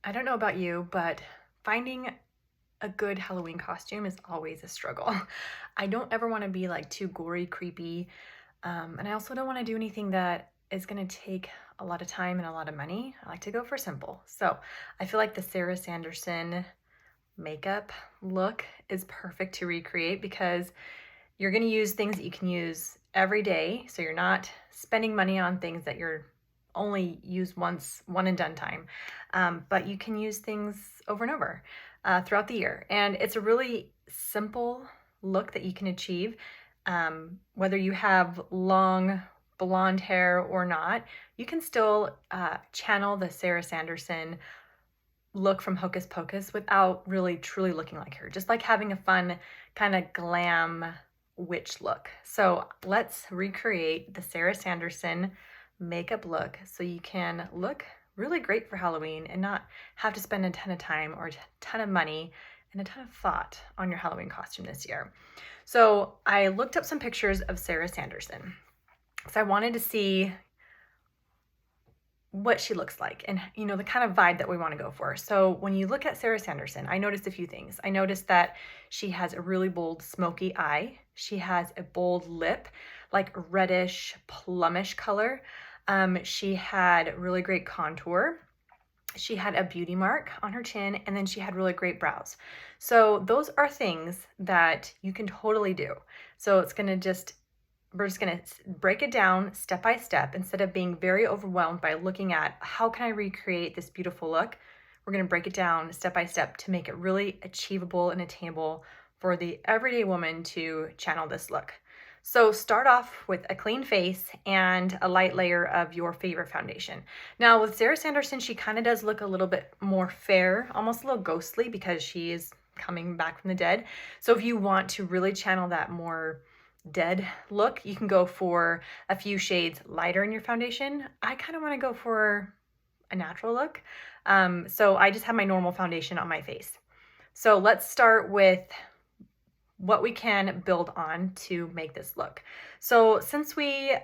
I don't know about you, but finding a good Halloween costume is always a struggle. I don't ever want to be like too gory, creepy, and I also don't want to do anything that is going to take a lot of time and a lot of money. I like to go for simple. So I feel like the Sarah Sanderson makeup look is perfect to recreate because you're going to use things that you can use every day. So you're not spending money on things that you're only use once, one and done time. But you can use things over and over throughout the year. And it's a really simple look that you can achieve. Whether you have long blonde hair or not, you can still channel the Sarah Sanderson look from Hocus Pocus without really truly looking like her, just like having a fun kind of glam witch look. So let's recreate the Sarah Sanderson makeup look so you can look really great for Halloween and not have to spend a ton of time or a ton of money and a ton of thought on your Halloween costume this year. So I looked up some pictures of Sarah Sanderson because I wanted to see what she looks like and the kind of vibe that we want to go for. So when you look at Sarah Sanderson, I noticed a few things. I noticed that she has a really bold smoky eye. She has a bold lip, like reddish plumish color. She had really great contour. She had a beauty mark on her chin, and then she had really great brows. So those are things that you can totally do. So we're just gonna break it down step by step instead of being very overwhelmed by looking at how can I recreate this beautiful look. We're gonna break it down step by step to make it really achievable and attainable for the everyday woman to channel this look. So start off with a clean face and a light layer of your favorite foundation. Now with Sarah Sanderson, she kind of does look a little bit more fair, almost a little ghostly because she is coming back from the dead. So if you want to really channel that more dead look, you can go for a few shades lighter in your foundation. I kind of want to go for a natural look. So I just have my normal foundation on my face. So let's start with what we can build on to make this look. So since we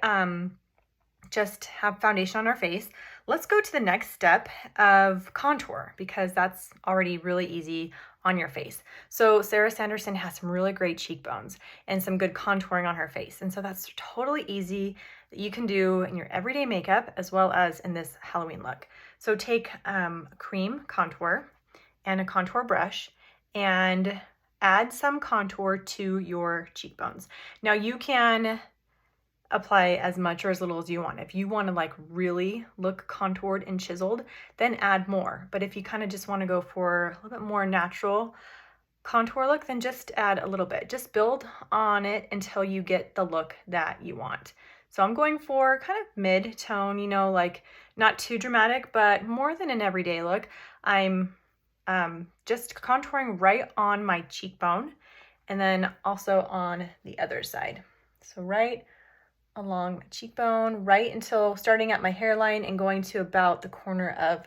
just have foundation on our face, let's go to the next step of contour because that's already really easy on your face. So Sarah Sanderson has some really great cheekbones and some good contouring on her face. And so that's totally easy that you can do in your everyday makeup as well as in this Halloween look. So take cream contour and a contour brush and add some contour to your cheekbones. Now you can apply as much or as little as you want. If you want to like really look contoured and chiseled, then add more. But if you kind of just want to go for a little bit more natural contour look, then just add a little bit. Just build on it until you get the look that you want. So I'm going for kind of mid-tone, like not too dramatic, but more than an everyday look. I'm just contouring right on my cheekbone and then also on the other side. So right along my cheekbone, right until starting at my hairline and going to about the corner of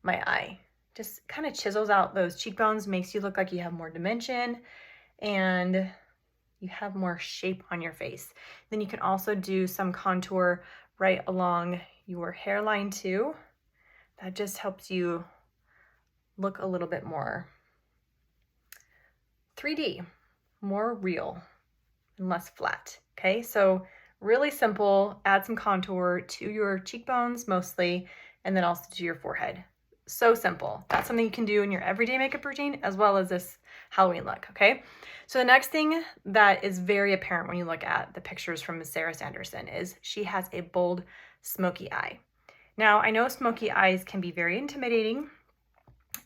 my eye. Just kind of chisels out those cheekbones, makes you look like you have more dimension and you have more shape on your face. Then you can also do some contour right along your hairline too. That just helps you look a little bit more 3D, more real and less flat. Okay, so really simple, add some contour to your cheekbones mostly, and then also to your forehead. So simple. That's something you can do in your everyday makeup routine as well as this Halloween look, okay? So the next thing that is very apparent when you look at the pictures from Sarah Sanderson is she has a bold, smoky eye. Now, I know smoky eyes can be very intimidating,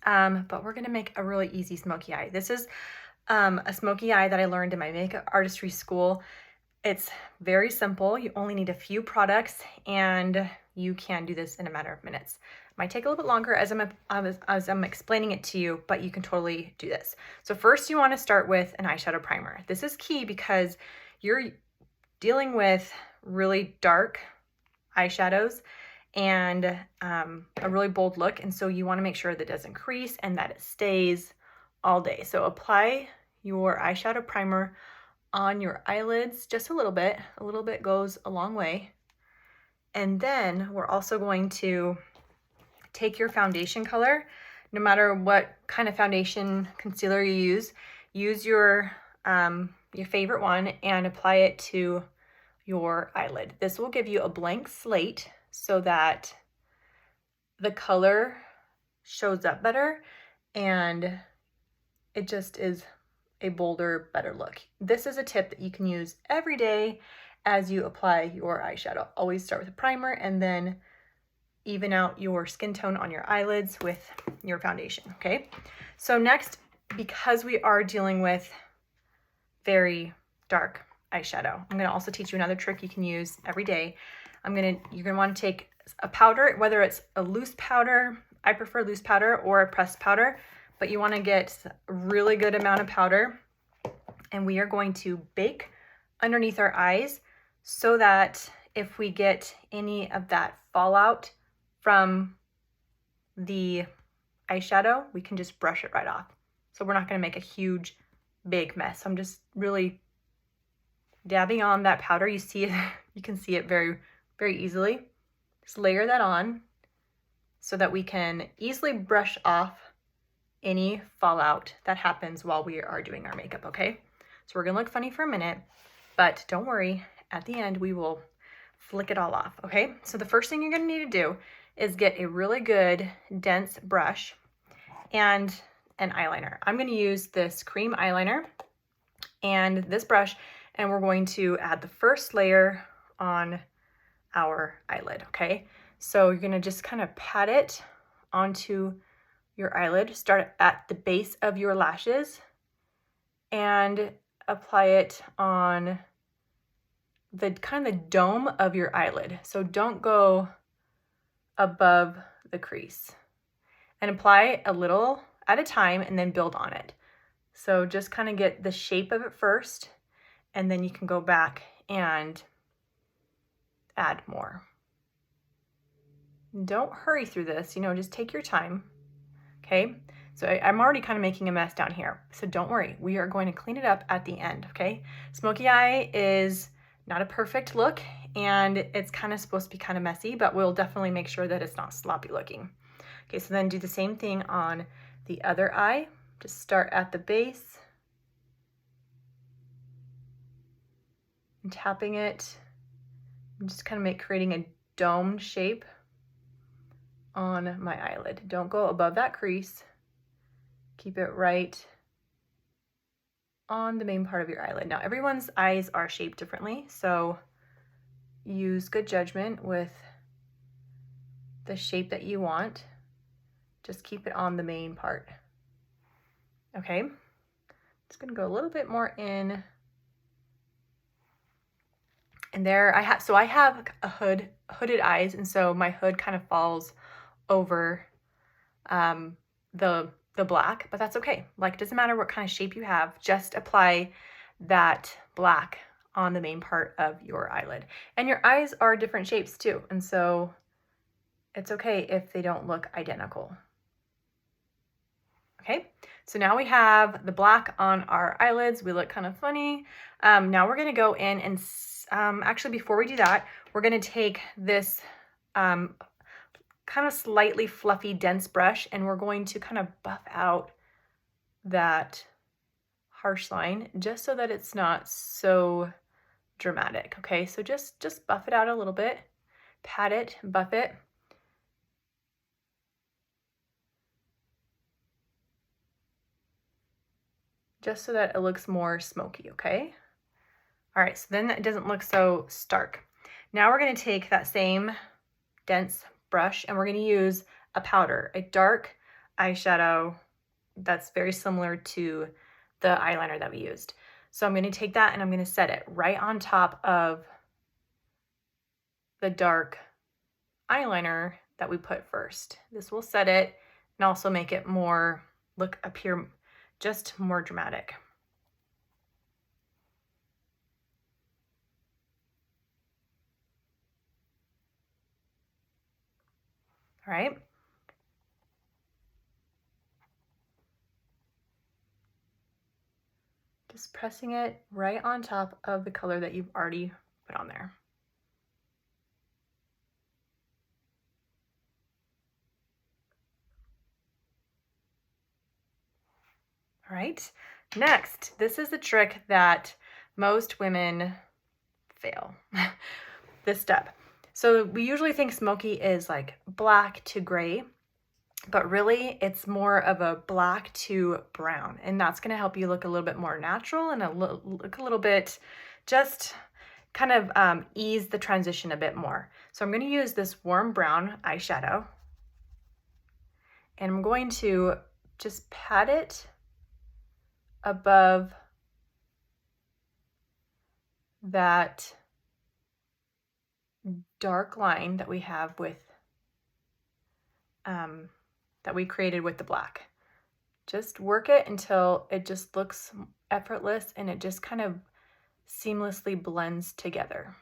but we're gonna make a really easy smoky eye. This is a smoky eye that I learned in my makeup artistry school. It's very simple. You only need a few products and you can do this in a matter of minutes. It might take a little bit longer as I'm explaining it to you, but you can totally do this. So first you want to start with an eyeshadow primer. This is key because you're dealing with really dark eyeshadows and a really bold look. And so you want to make sure that it doesn't crease and that it stays all day. So apply your eyeshadow primer on your eyelids, just a little bit. A little bit goes a long way. And then we're also going to take your foundation color. no matter what kind of foundation concealer you use your favorite one and apply it to your eyelid. This will give you a blank slate so that the color shows up better and it just is a bolder, better look. This is a tip that you can use every day as you apply your eyeshadow. Always start with a primer and then even out your skin tone on your eyelids with your foundation, okay? So next, because we are dealing with very dark eyeshadow, I'm gonna also teach you another trick you can use every day. You're gonna wanna take a powder, whether it's a loose powder, I prefer loose powder, or a pressed powder, but you wanna get a really good amount of powder, and we are going to bake underneath our eyes so that if we get any of that fallout from the eyeshadow, we can just brush it right off. So we're not gonna make a huge, big mess. So I'm just really dabbing on that powder. You see it, you can see it very, very easily. Just layer that on so that we can easily brush off any fallout that happens while we are doing our makeup, okay? So we're gonna look funny for a minute, but don't worry, at the end we will flick it all off, okay? So the first thing you're gonna need to do is get a really good dense brush and an eyeliner. I'm gonna use this cream eyeliner and this brush, and we're going to add the first layer on our eyelid, okay? So you're gonna just kind of pat it onto your eyelid, start at the base of your lashes and apply it on the kind of the dome of your eyelid. So don't go above the crease, and apply a little at a time and then build on it. So just kind of get the shape of it first, and then you can go back and add more. Don't hurry through this, you know, just take your time, okay? So I'm already kind of making a mess down here, so don't worry. We are going to clean it up at the end, okay? Smoky eye is not a perfect look, and it's kind of supposed to be kind of messy, but we'll definitely make sure that it's not sloppy looking. Okay, so then do the same thing on the other eye. Just start at the base and tapping it, and just kind of creating a domed shape on my eyelid. Don't go above that crease. Keep it right on the main part of your eyelid. Now, everyone's eyes are shaped differently, so use good judgment with the shape that you want. Just keep it on the main part. Okay, just gonna go a little bit more in. And there I have a hooded eyes, and so my hood kind of falls over the black, but that's okay. Like, it doesn't matter what kind of shape you have, just apply that black on the main part of your eyelid. And your eyes are different shapes too, and so it's okay if they don't look identical. Okay, so now we have the black on our eyelids. We look kind of funny. Now we're gonna go in and, actually before we do that, we're gonna take this kind of slightly fluffy, dense brush, and we're going to kind of buff out that harsh line just so that it's not so dramatic, okay? So just buff it out a little bit, pat it, buff it. Just so that it looks more smoky, okay? All right, so then it doesn't look so stark. Now we're gonna take that same dense brush and we're gonna use a powder, a dark eyeshadow that's very similar to the eyeliner that we used. So I'm gonna take that and I'm gonna set it right on top of the dark eyeliner that we put first. This will set it and also make it more, appear just more dramatic. All right. Just pressing it right on top of the color that you've already put on there. All right, next, this is the trick that most women fail, this step. So we usually think smoky is like black to gray, but really it's more of a black to brown, and that's gonna help you look a little bit more natural and look a little bit, just kind of ease the transition a bit more. So I'm gonna use this warm brown eyeshadow, and I'm going to just pat it above that dark line that we have with, that we created with the black. Just work it until it just looks effortless and it just kind of seamlessly blends together.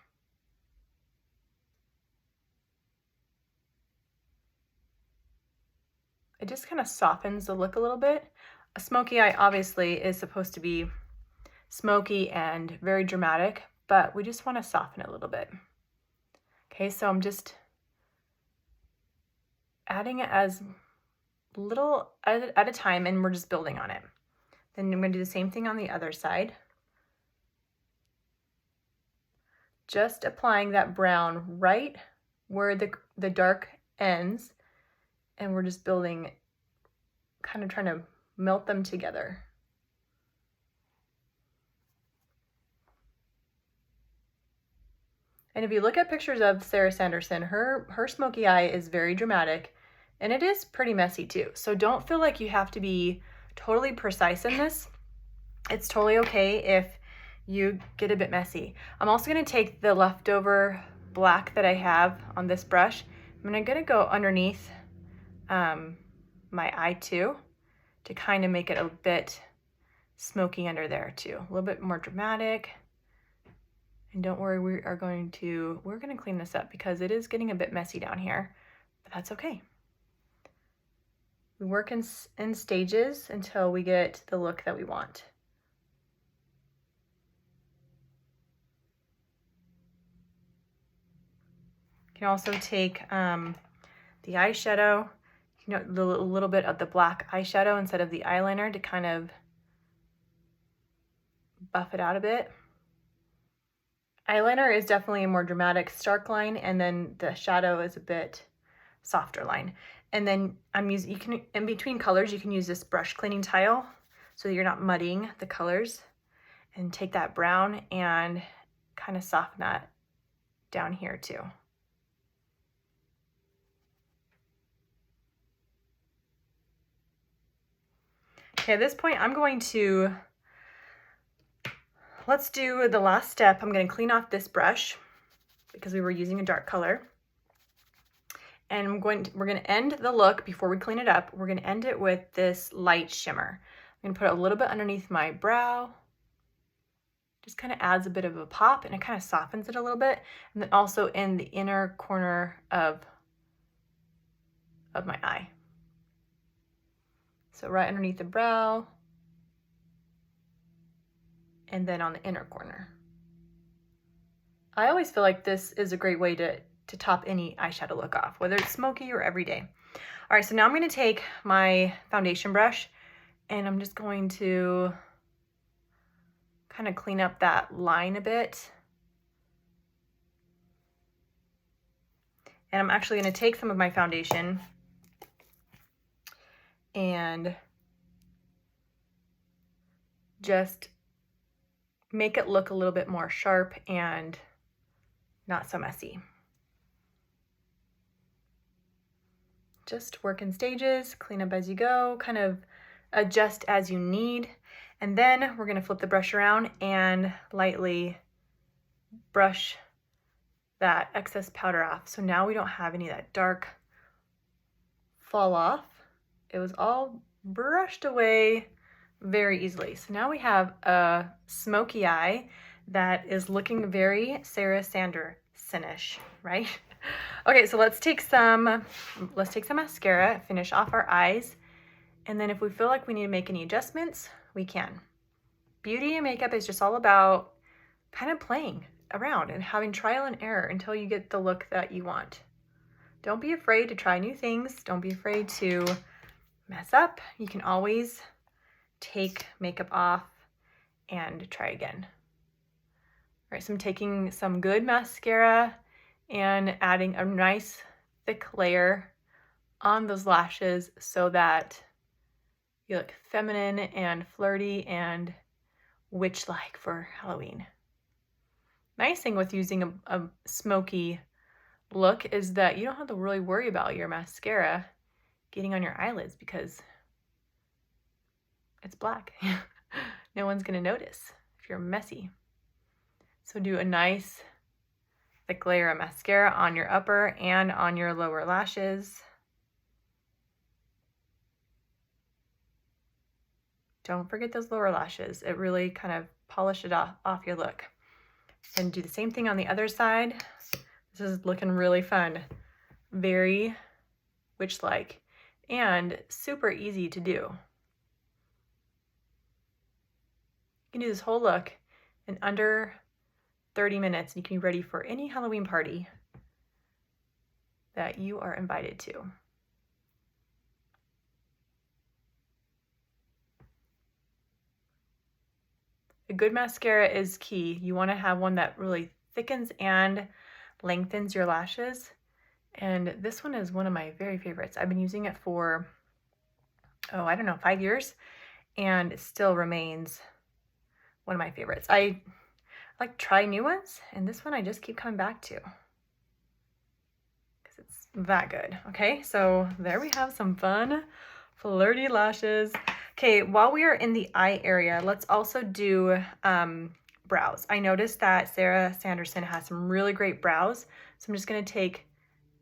It just kind of softens the look a little bit. A smoky eye obviously is supposed to be smoky and very dramatic, but we just want to soften it a little bit. Okay, so I'm just adding it as little at a time, and we're just building on it. Then I'm going to do the same thing on the other side. Just applying that brown right where the dark ends, and we're just building, kind of trying to melt them together. And if you look at pictures of Sarah Sanderson, her smoky eye is very dramatic, and it is pretty messy too. So don't feel like you have to be totally precise in this. It's totally okay if you get a bit messy. I'm also gonna take the leftover black that I have on this brush. I'm gonna go underneath my eye too, to kind of make it a bit smoky under there too, a little bit more dramatic. And don't worry, we're going to clean this up because it is getting a bit messy down here, but that's okay. We work in stages until we get the look that we want. You can also take the eyeshadow, a little bit of the black eyeshadow instead of the eyeliner to kind of buff it out a bit. Eyeliner is definitely a more dramatic, stark line, and then the shadow is a bit softer line. And then you can, in between colors, you can use this brush cleaning tile so that you're not muddying the colors, and take that brown and kind of soften that down here too. Okay, at this point, I'm going to, let's do the last step. I'm going to clean off this brush because we were using a dark color. And we're going to end the look before we clean it up. We're going to end it with this light shimmer. I'm going to put it a little bit underneath my brow. Just kind of adds a bit of a pop, and it kind of softens it a little bit. And then also in the inner corner of my eye. So right underneath the brow, and then on the inner corner. I always feel like this is a great way to top any eyeshadow look off, whether it's smoky or everyday. All right, so now I'm gonna take my foundation brush, and I'm just going to kind of clean up that line a bit. And I'm actually gonna take some of my foundation and just make it look a little bit more sharp and not so messy. Just work in stages, clean up as you go, kind of adjust as you need. And then we're gonna flip the brush around and lightly brush that excess powder off. So now we don't have any of that dark fall off. It was all brushed away very easily. So now we have a smoky eye that is looking very Sarah Sanderson-ish, right? Okay, so let's take some mascara, finish off our eyes, and then if we feel like we need to make any adjustments, we can. Beauty and makeup is just all about kind of playing around and having trial and error until you get the look that you want. Don't be afraid to try new things. Don't be afraid to mess up. You can always take makeup off and try again. All right, so I'm taking some good mascara and adding a nice thick layer on those lashes so that you look feminine and flirty and witch-like for Halloween. Nice thing with using a smoky look is that you don't have to really worry about your mascara getting on your eyelids because it's black. No one's gonna notice if you're messy. So do a nice thick layer of mascara on your upper and on your lower lashes. Don't forget those lower lashes. It really kind of polishes it off your look. And do the same thing on the other side. This is looking really fun. Very witch-like and super easy to do. You can do this whole look in under 30 minutes and you can be ready for any Halloween party that you are invited to. A good mascara is key. You want to have one that really thickens and lengthens your lashes. And this one is one of my very favorites. I've been using it for, I don't know, 5 years, and it still remains one of my favorites. I like try new ones, and this one I just keep coming back to because it's that good. Okay, so there we have some fun, flirty lashes. Okay, while we are in the eye area, let's also do brows. I noticed that Sarah Sanderson has some really great brows, so I'm just gonna take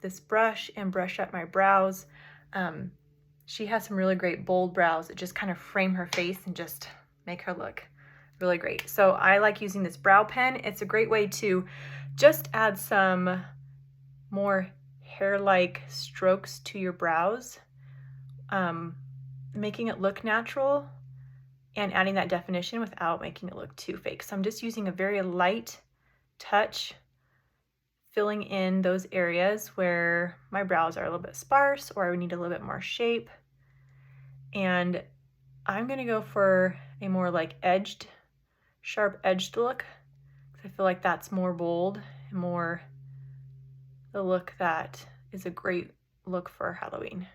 this brush and brush up my brows. She has some really great bold brows that just kind of frame her face and just make her look really great. So I like using this brow pen. It's a great way to just add some more hair-like strokes to your brows, making it look natural and adding that definition without making it look too fake. So I'm just using a very light touch, filling in those areas where my brows are a little bit sparse or I need a little bit more shape. And I'm gonna go for a more like edged, sharp edged look, because I feel like that's more bold and more the look that is a great look for Halloween.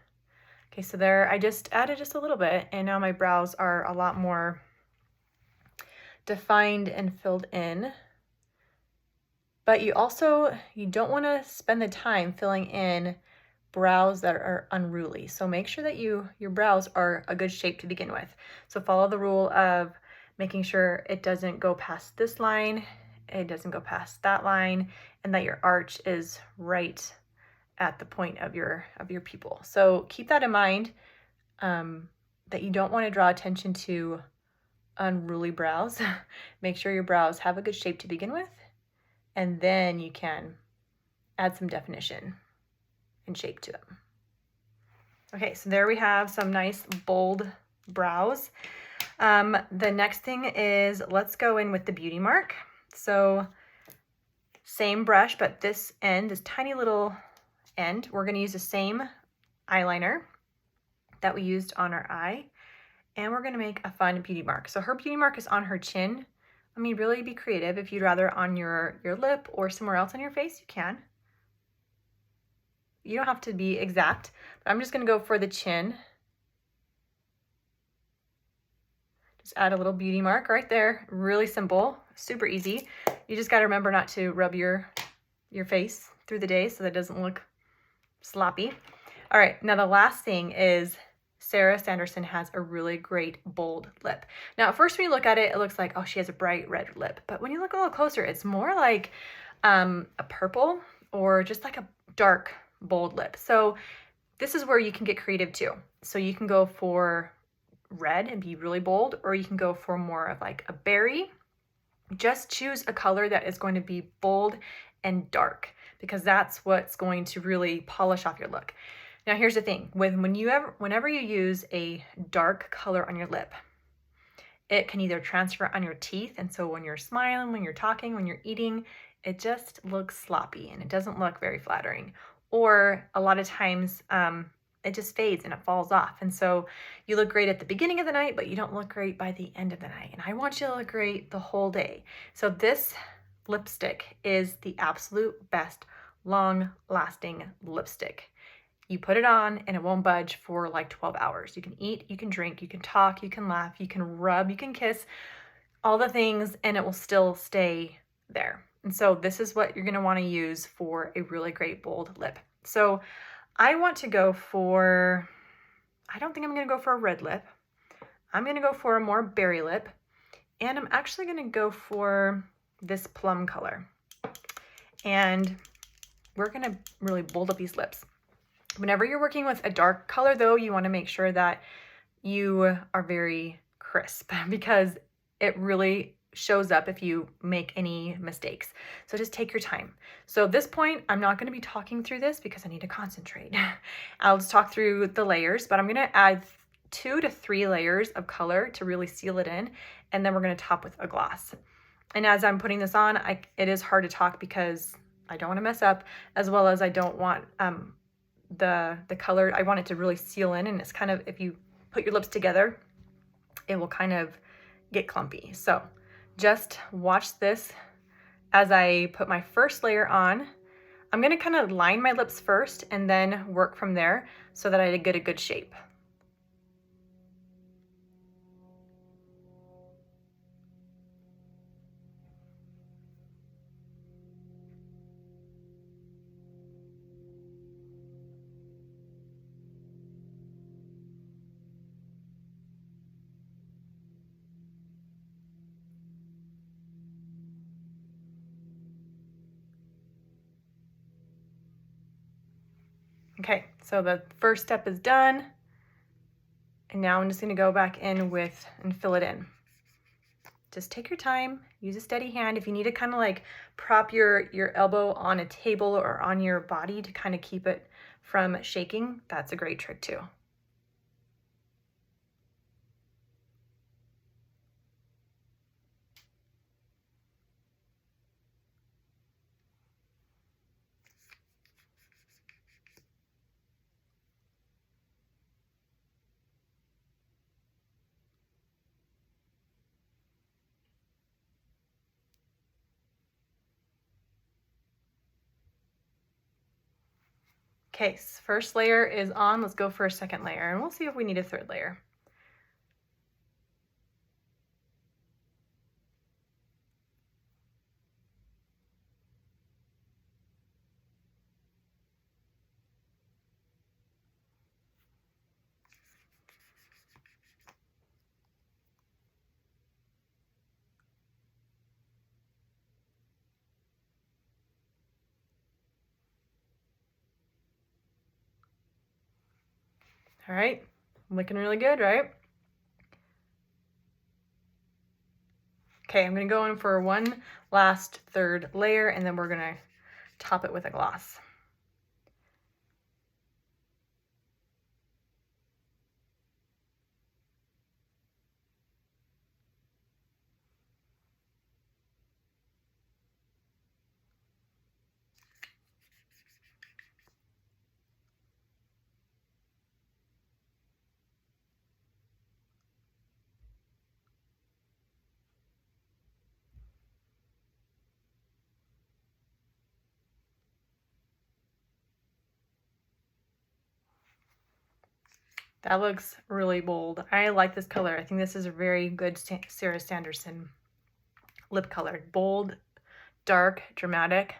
Okay, so there, I just added just a little bit, and now my brows are a lot more defined and filled in. But you don't want to spend the time filling in brows that are unruly. So make sure that your brows are a good shape to begin with. So follow the rule of making sure it doesn't go past this line, it doesn't go past that line, and that your arch is right at the point of your pupil. So keep that in mind, that you don't want to draw attention to unruly brows. Make sure your brows have a good shape to begin with, and then you can add some definition and shape to them. Okay, so there we have some nice bold brows. The next thing is, let's go in with the beauty mark. So same brush, but this tiny little end, we're going to use the same eyeliner that we used on our eye, and we're going to make a fun beauty mark. So her beauty mark is on her chin. I mean, really be creative. If you'd rather on your lip or somewhere else on your face, you can. You don't have to be exact, but I'm just going to go for the chin. Just add a little beauty mark right there. Really simple, super easy. You just got to remember not to rub your face through the day so that it doesn't look sloppy. All right, now the last thing is Sarah Sanderson has a really great bold lip. Now, at first when you look at it, it looks like, oh, she has a bright red lip. But when you look a little closer, it's more like a purple or just like a dark bold lip. So this is where you can get creative too. So you can go for red and be really bold, or you can go for more of like a berry. Just choose a color that is going to be bold and dark, because that's what's going to really polish off your look. Now here's the thing, whenever you use a dark color on your lip, it can either transfer on your teeth, and so when you're smiling, when you're talking, when you're eating, it just looks sloppy and it doesn't look very flattering. Or a lot of times it just fades and it falls off. And so you look great at the beginning of the night, but you don't look great by the end of the night. And I want you to look great the whole day. So this lipstick is the absolute best long-lasting lipstick. You put it on and it won't budge for like 12 hours. You can eat, you can drink, you can talk, you can laugh, you can rub, you can kiss, all the things, and it will still stay there. And so this is what you're gonna wanna use for a really great bold lip. So I want to go for, I don't think I'm gonna go for a red lip. I'm gonna go for a more berry lip, and I'm actually gonna go for this plum color. And we're gonna really bold up these lips. Whenever you're working with a dark color though, you wanna make sure that you are very crisp because it really shows up if you make any mistakes. So just take your time. So at this point, I'm not gonna be talking through this because I need to concentrate. I'll just talk through the layers, but I'm gonna add 2 to 3 layers of color to really seal it in, and then we're gonna top with a gloss. And as I'm putting this on, it is hard to talk because I don't wanna mess up, as well as I don't want the color, I want it to really seal in, and it's kind of, if you put your lips together, it will kind of get clumpy. So just watch this as I put my first layer on. I'm gonna kind of line my lips first and then work from there so that I get a good shape. Okay, so the first step is done. And now I'm just gonna go back in with and fill it in. Just take your time, use a steady hand. If you need to kind of like prop your elbow on a table or on your body to kind of keep it from shaking, that's a great trick too. Okay, first layer is on. Let's go for a second layer and we'll see if we need a third layer. All right, looking really good, right? Okay, I'm gonna go in for one last third layer and then we're gonna top it with a gloss. That looks really bold. I like this color. I think this is a very good Sarah Sanderson lip color. Bold, dark, dramatic.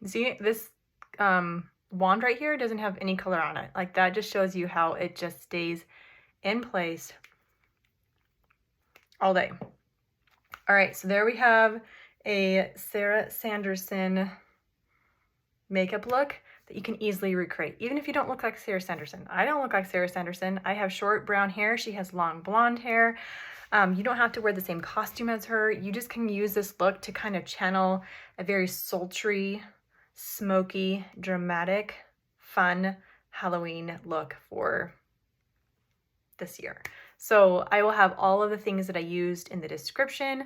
See, this wand right here doesn't have any color on it. Like that just shows you how it just stays in place all day. All right, so there we have a Sarah Sanderson makeup look that you can easily recreate, even if you don't look like Sarah Sanderson. I don't look like Sarah Sanderson. I have short brown hair. She has long blonde hair. You don't have to wear the same costume as her. You just can use this look to kind of channel a very sultry, smoky, dramatic, fun Halloween look for this year. So I will have all of the things that I used in the description,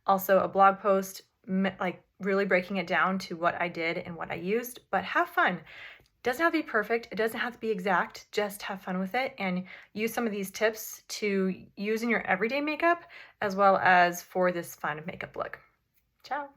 also a blog post, like really breaking it down to what I did and what I used, but have fun. Doesn't have to be perfect. It doesn't have to be exact. Just have fun with it and use some of these tips to use in your everyday makeup as well as for this fun makeup look. Ciao.